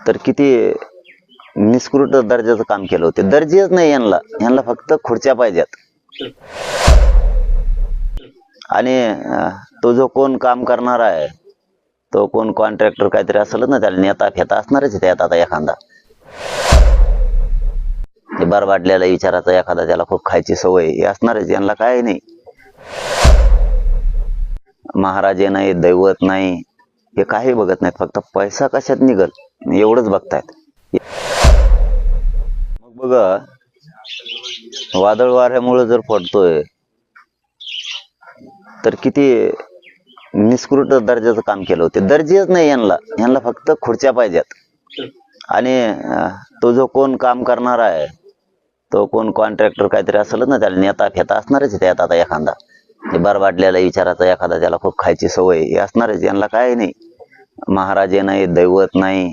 तर किती निष्कृत दर्जाचं काम केलं होतं. दर्जेच नाही यांना, यांना फक्त खुर्च्या पाहिजेत. आणि तो जो कोण काम करणार आहे, तो कोण कॉन्ट्रॅक्टर काहीतरी असेल ना, त्याला नेता फेता असणारच त्यात आता एखादा. बरबाडलेला विचाराचा एखादा, त्याला खूप खायची सवय हे असणारच. यांना काय नाही, महाराजे नाही, दैवत नाही, हे काही बघत नाहीत. फक्त पैसा कशात निघल एवढंच बघतायत. मग बघा, वादळ वाऱ्यामुळे जर पडतोय तर किती निष्कृत दर्जाचं काम केलं होतं. दर्जेच नाही यांना, यांना फक्त खुर्च्या पाहिजेत. आणि तो जो कोण काम करणार आहे, तो कोण कॉन्ट्रॅक्टर काहीतरी असेल ना, त्याला नेता फेता असणारच त्यात आता एखादा. बरबाडलेला विचाराचा एखादा, त्याला खूप खायची सवय हे असणारच. यांना काय नाही, महाराजे नाही, दैवत नाही,